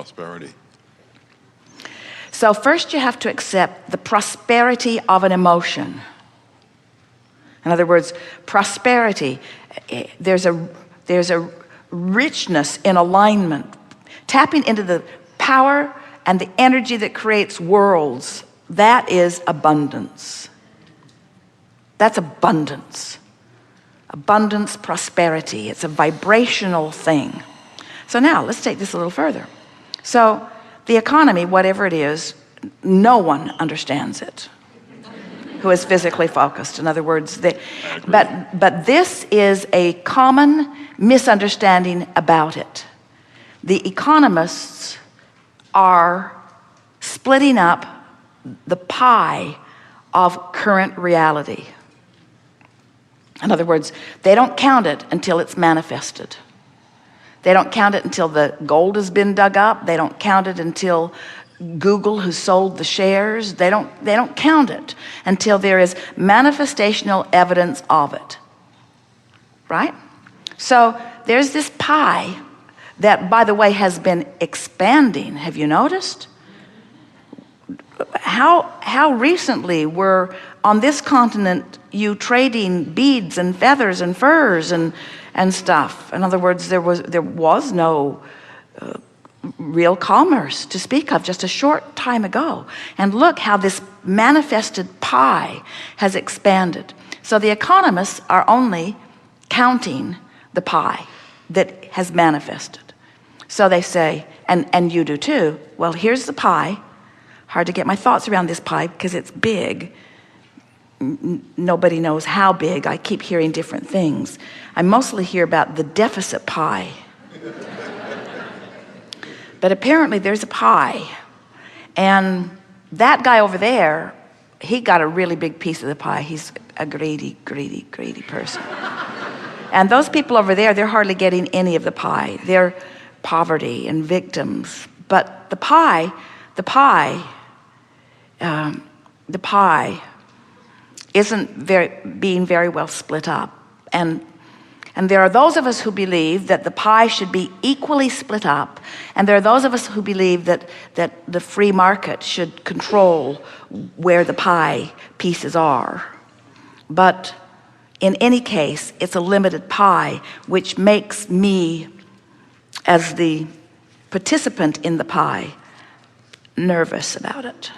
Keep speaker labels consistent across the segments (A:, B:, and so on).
A: prosperity?
B: So first you have to accept the prosperity of an emotion. In other words, prosperity, there's a richness in alignment, tapping into the power and the energy that creates worlds. That is abundance. That's abundance. Abundance, prosperity. It's a vibrational thing. So now let's take this a little further. So the economy, whatever it is, no one understands it who is physically focused. In other words, but this is a common misunderstanding about it. The economists are splitting up the pie of current reality. In other words, they don't count it until it's manifested. They don't count it until the gold has been dug up. They don't count it until Google has sold the shares. They don't count it until there is manifestational evidence of it. Right? So there's this pie that, by the way, has been expanding. Have you noticed? How recently were on this continent you trading beads and feathers and furs and stuff? In other words, there was no real commerce to speak of just a short time ago. And look how this manifested pie has expanded. So the economists are only counting the pie that has manifested. So they say, and you do too, well, here's the pie. Hard to get my thoughts around this pie because it's big. Nobody knows how big. I keep hearing different things. I mostly hear about the deficit pie. But apparently there's a pie. And that guy over there, he got a really big piece of the pie. He's a greedy, greedy, greedy person. And those people over there, they're hardly getting any of the pie. They're poverty and victims. But the pie isn't being very well split up. And there are those of us who believe that the pie should be equally split up. And there are those of us who believe that the free market should control where the pie pieces are. But in any case, it's a limited pie, which makes me, as the participant in the pie, nervous about it.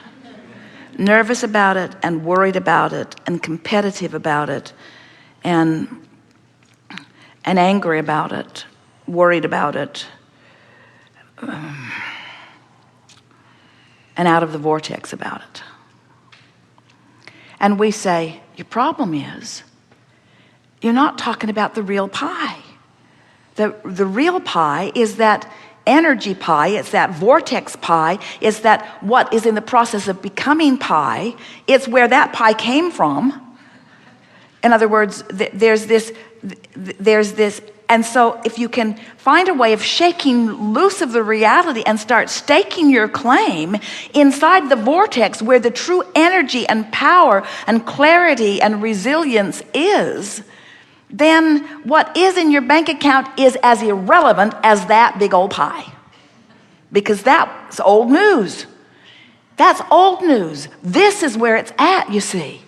B: Nervous about it and worried about it and competitive about it and angry about it, worried about it, and out of the vortex about it. And we say, your problem is you're not talking about the real pie. The real pie is that energy pie, it's that vortex pie, it's that what is in the process of becoming pie. It's where that pie came from. In other words, there's this, and so if you can find a way of shaking loose of the reality and start staking your claim inside the vortex where the true energy and power and clarity and resilience is, then what is in your bank account is as irrelevant as that big old pie. Because that's old news. That's old news. This is where it's at, you see.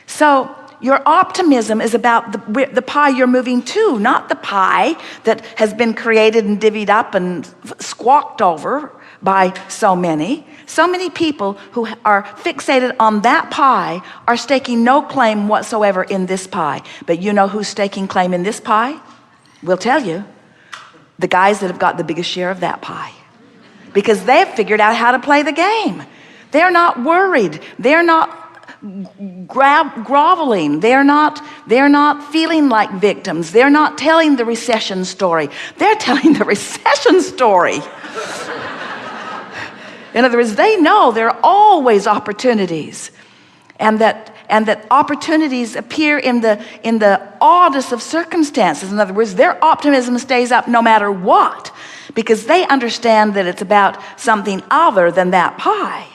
B: So your optimism is about the pie you're moving to, not the pie that has been created and divvied up and squawked over by so many. So many people who are fixated on that pie are staking no claim whatsoever in this pie. But you know who's staking claim in this pie? We'll tell you. The guys that have got the biggest share of that pie. Because they've figured out how to play the game. They're not worried. They're not groveling. They're not feeling like victims. They're not telling the recession story. They're telling the recession story. In other words, they know there are always opportunities, and that opportunities appear in the oddest of circumstances. In other words, their optimism stays up no matter what, because they understand that it's about something other than that pie,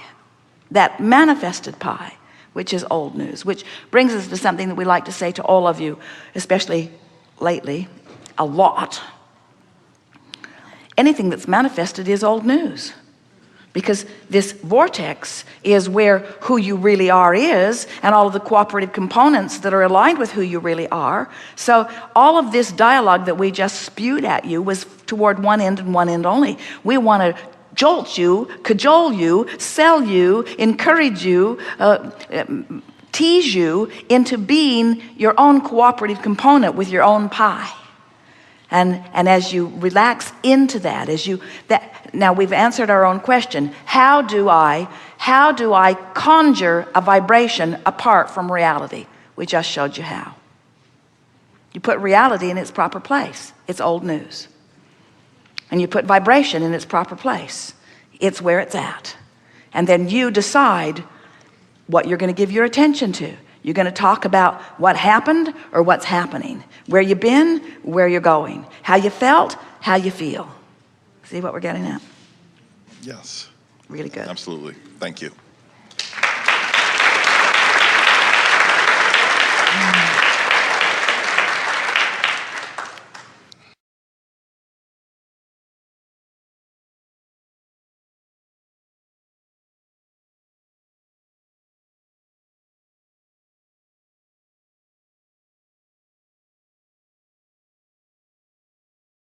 B: that manifested pie, which is old news. Which brings us to something that we like to say to all of you, especially lately, a lot. anything that's manifested is old news. Because this vortex is where who you really are is, and all of the cooperative components that are aligned with who you really are. So all of this dialogue that we just spewed at you was toward one end and one end only. We want to jolt you, cajole you, sell you, encourage you, tease you into being your own cooperative component with your own pie. And as you relax into that, now we've answered our own question. How do I conjure a vibration apart from reality? We just showed you how. You put reality in its proper place. It's old news. And you put vibration in its proper place. It's where it's at. And then you decide what you're going to give your attention to. You're going to talk about what happened or what's happening, where you've been, where you're going, how you felt, how you feel. See what we're getting at?
A: Yes.
B: Really good.
A: Absolutely. Thank you.